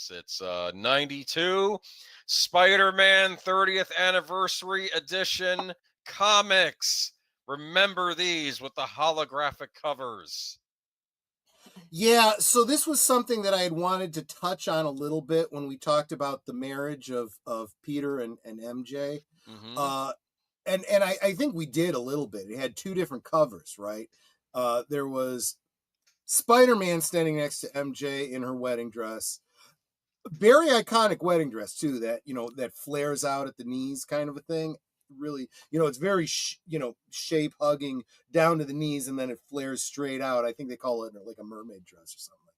this. It's 92 Spider-Man 30th Anniversary Edition comics. Remember these with the holographic covers. Yeah, so this was something that I had wanted to touch on a little bit when we talked about the marriage of Peter and MJ. Mm-hmm. And I think we did a little bit. It had two different covers, right? There was Spider-Man standing next to MJ in her wedding dress. Very iconic wedding dress, too, that, that flares out at the knees kind of a thing. Really, it's very, shape hugging down to the knees, and then it flares straight out. I think they call it like a mermaid dress or something like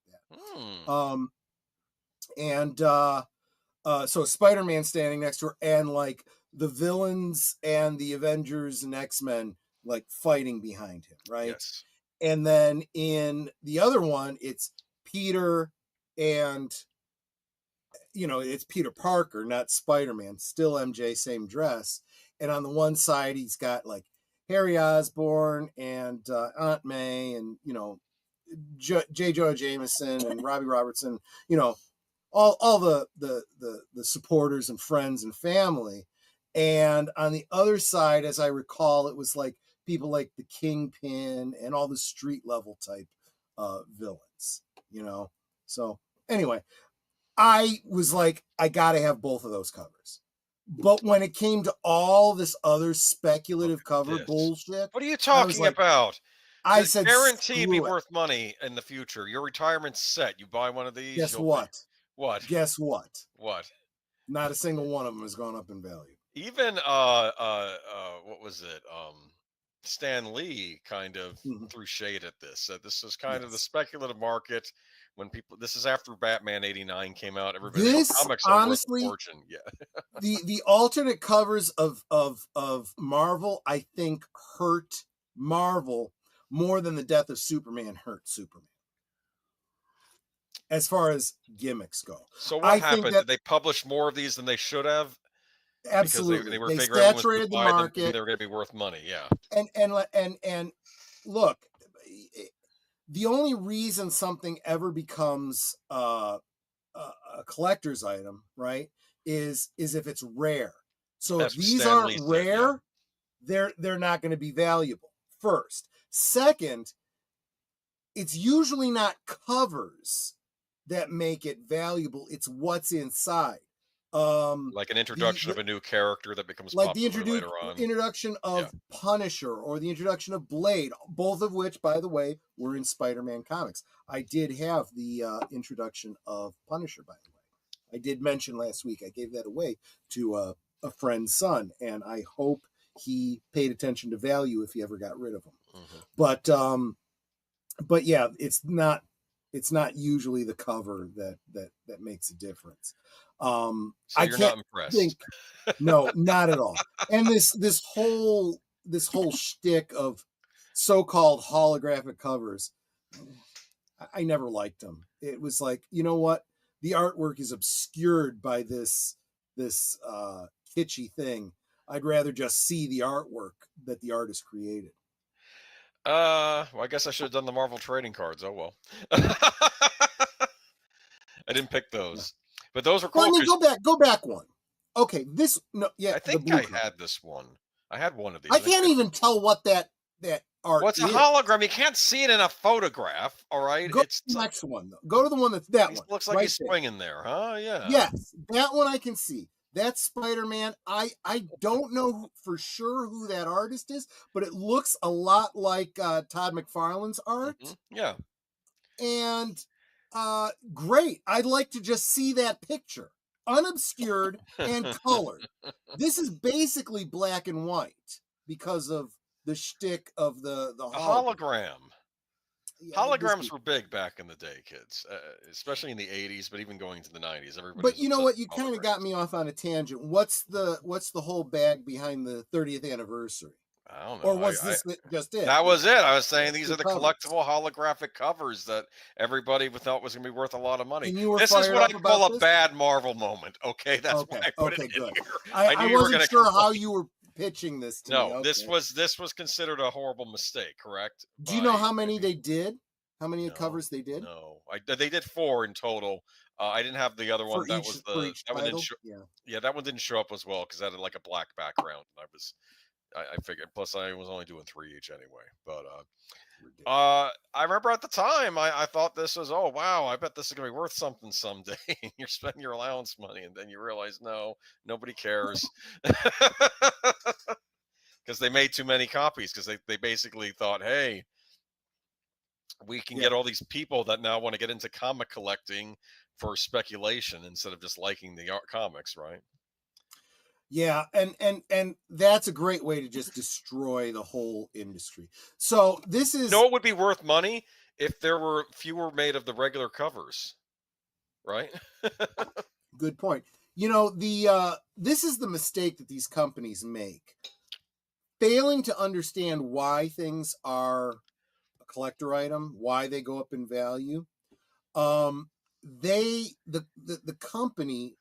that. So Spider-Man standing next to her, and like the villains and the Avengers and X-Men like fighting behind him, right? Yes. And then in the other one, it's Peter and it's Peter Parker, not Spider-Man, still MJ, same dress. And on the one side, he's got like Harry Osborn and Aunt May and, J. Jonah Jameson and Robbie Robertson, all the supporters and friends and family. And on the other side, as I recall, it was like people like the Kingpin and all the street level type villains, So anyway, I was like, I got to have both of those covers. But when it came to all this other speculative cover bullshit, what are you talking about? I said, guarantee be worth money in the future. Your retirement's set. You buy one of these. Guess what? What? Guess what? What? Not a single one of them has gone up in value. Even what was it? Stan Lee kind of threw shade at this. This is kind of the speculative market. When people, this is after Batman '89 came out. Everybody, comics are worth a fortune. Yeah. the alternate covers of Marvel, I think, hurt Marvel more than the death of Superman hurt Superman, as far as gimmicks go. So what happened? Did they publish more of these than they should have? Absolutely, because they saturated the market. They were going to be worth money. Yeah. And look. The only reason something ever becomes a collector's item, right, is if it's rare. So if these aren't rare, they're not going to be valuable. First, second, it's usually not covers that make it valuable. It's what's inside. Like an introduction of a new character that becomes like popular the later on. introduction of Punisher or the introduction of Blade, both of which, by the way, were in Spider-Man comics. I did have the introduction of Punisher, by the way. I did mention last week. I gave that away to a friend's son, and I hope he paid attention to value if he ever got rid of him. Mm-hmm. But yeah, it's not usually the cover that makes a difference. So you're not impressed? No, not at all. And this whole shtick of so-called holographic covers, I never liked them. It was like, you know what? The artwork is obscured by this kitschy thing. I'd rather just see the artwork that the artist created. Well, I guess I should have done the Marvel trading cards. Oh well. I didn't pick those. But those were cool. Well, I mean, go back one. Okay, I think I had this one. I had one of these. I can't even tell what that art is. Well, it's a hologram. You can't see it in a photograph. All right. It's the next one though. Go to the one that's that one. Looks like he's swinging there, huh? Yeah. Yes, that one I can see. That's Spider-Man. I don't know for sure who that artist is, but it looks a lot like Todd McFarlane's art. Mm-hmm. Yeah. And great. I'd like to just see that picture, unobscured and colored. This is basically black and white because of the shtick of the hologram. Holograms were big back in the day, kids, especially in the 80s, but even going to the 90s. Everybody. But you know what? You kind of got me off on a tangent. What's the whole bag behind the 30th anniversary? I don't know. Or was this just it? That was it. I was saying these are the collectible holographic covers that everybody thought was going to be worth a lot of money. This is what I call a bad Marvel moment. Okay, that's why I put it in good. here. I wasn't sure how you were pitching this to me. No, this was considered a horrible mistake, correct? Do you know how many they did? How many covers they did? No, they did 4 in total. I didn't have the other one. That was for the each that one didn't title. show. Yeah. Yeah, that one didn't show up as well because that had like a black background. And I figured. Plus, I was only doing 3 each anyway. But I remember at the time I thought this was, oh wow, I bet this is gonna be worth something someday. You're spending your allowance money, and then you realize no, nobody cares because they made too many copies because they basically thought, hey, we can Yeah. get all these people that now want to get into comic collecting for speculation instead of just liking the art comics, right? Yeah, and that's a great way to just destroy the whole industry. So this You know, is it would be worth money if there were fewer made of the regular covers, right? good point. This is the mistake that these companies make. Failing to understand why things are a collector item, why they go up in value. The company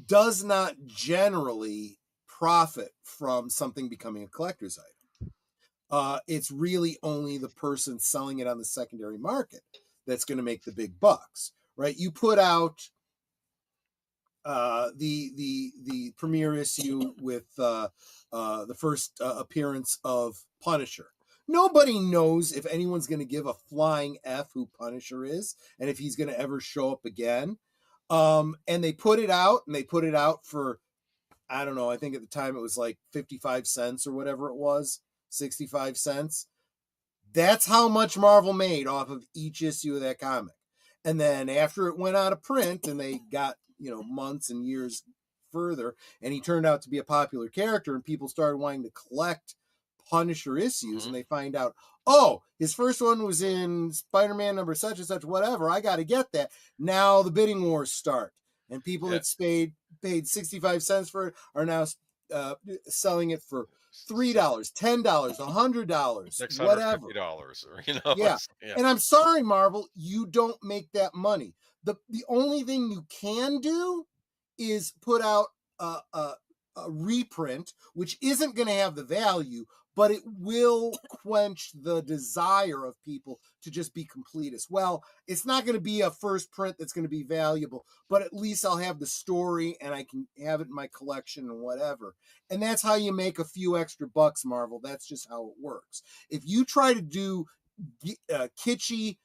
does not generally profit from something becoming a collector's item. It's really only the person selling it on the secondary market that's going to make the big bucks, right? You put out the premiere issue with the first appearance of Punisher. Nobody knows if anyone's going to give a flying F who Punisher is and if he's going to ever show up again. And they put it out, and they put it out for, I don't know, I think at the time it was like 55 cents or whatever it was, 65 cents. That's how much Marvel made off of each issue of that comic. And then after it went out of print and they got, months and years further, and he turned out to be a popular character and people started wanting to collect Punisher issues, and they find out, oh, his first one was in Spider-Man number such and such, whatever. I got to get that. Now the bidding wars start, and people Yeah. that paid 65 cents for it are now selling it for $3, $10, $100, whatever. $650, or Yeah. yeah. And I'm sorry, Marvel, you don't make that money. The only thing you can do is put out a reprint, which isn't going to have the value, but it will quench the desire of people to just be completists. Well, it's not going to be a first print that's going to be valuable, but at least I'll have the story and I can have it in my collection and whatever. And that's how you make a few extra bucks, Marvel. That's just how it works. If you try to do kitschy,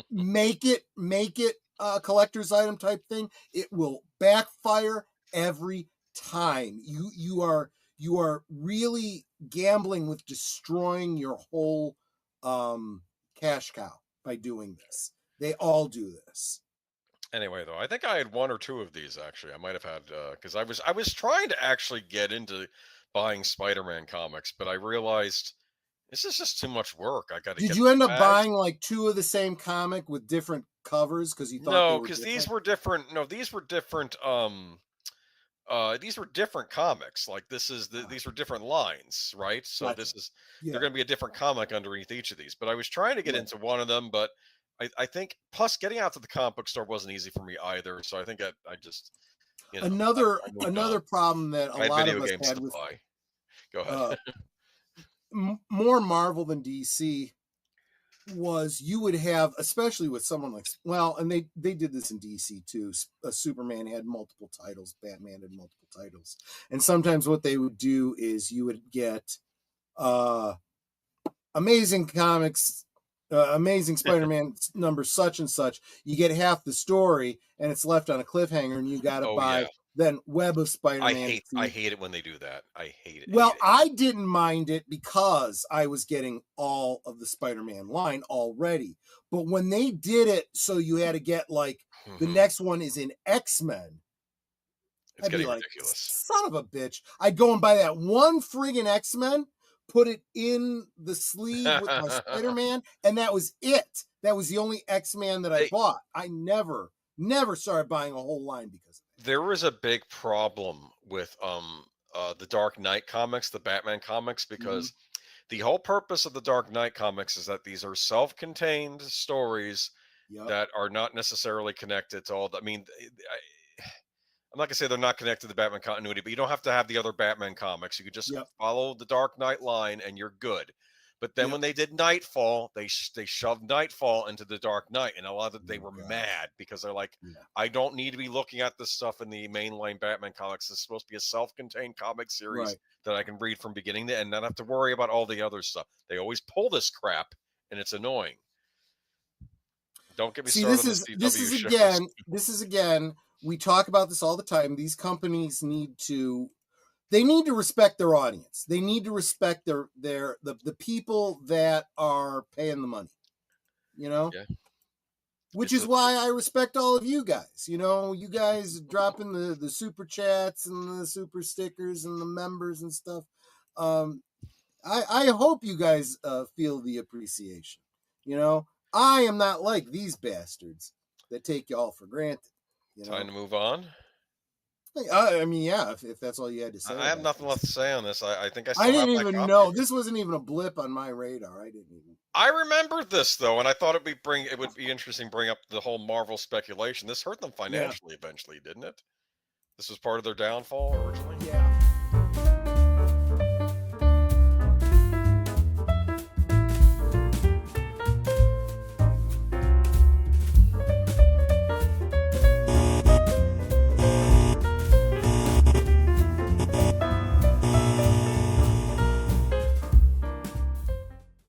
make it a collector's item type thing, it will backfire every time. You are really gambling with destroying your whole cash cow by doing this. They all do this. Anyway, though, I think I had 1 or 2 of these actually. I might have had because I was trying to actually get into buying Spider-Man comics, but I realized this is just too much work. I got to Did get you end the up bags. buying like 2 of the same comic with different covers because you thought they No, were because these different? were different. No, these were different. These were different comics. Like these were different lines, right? So Gotcha. this is they're Yeah. going to be a different comic underneath each of these. But I was trying to get Right. into one of them, but I think plus getting out to the comic book store wasn't easy for me either. So I think I just I moved on. Another problem that a I had lot of video us games had to with buy. Go ahead. uh, more Marvel than DC was you would have, especially with someone like, well, and they did this in DC too. Superman had multiple titles, Batman had multiple titles, and sometimes what they would do is you would get uh Amazing Comics, Amazing Spider-Man number such and such. You get half the story, and it's left on a cliffhanger, and you got to Oh yeah. buy then Web of Spider-Man. I hate it when they do that. I hate it. Well, Hate it. I didn't mind it because I was getting all of the Spider-Man line already. But when they did it, so you had to get like the next one is in X-Men, It's I'd be getting like, ridiculous. son of a bitch. I'd go and buy that one friggin' X-Men, put it in the sleeve with my Spider-Man, and that was it. That was the only X-Man that I They, bought. I never started buying a whole line because of it. there was a big problem with the Dark Knight comics, the Batman comics, because the whole purpose of the Dark Knight comics is that these are self-contained stories Yep. that are not necessarily connected to all the, I mean, I'm not gonna say they're not connected to the Batman continuity, but you don't have to have the other Batman comics. You could just Yep. follow the Dark Knight line and you're good. But then when they did Nightfall, they shoved Nightfall into the Dark Knight, and a lot of they were mad because they're like, I don't need to be looking at this stuff in the mainline Batman comics. It's supposed to be a self-contained comic series that I can read from beginning to end, not have to worry about all the other stuff. They always pull this crap, and it's annoying. Don't get me started on the CW shows. This is again, we talk about this all the time. These companies need to respect their audience. They need to respect the people that are paying the money, you know? Yeah. Which is why I respect all of you guys. You know, you guys dropping the super chats and the super stickers and the members and stuff. I hope you guys feel the appreciation. You know, I am not like these bastards that take y'all for granted. You know? Time to move on. I mean, yeah, if that's all you had to say. I have nothing left to say on this. I think I didn't even know. This wasn't even a blip on my radar. I didn't even. I remembered this though, and I thought it would be interesting to bring up the whole Marvel speculation. This hurt them financially eventually, didn't it? This was part of their downfall originally. Yeah.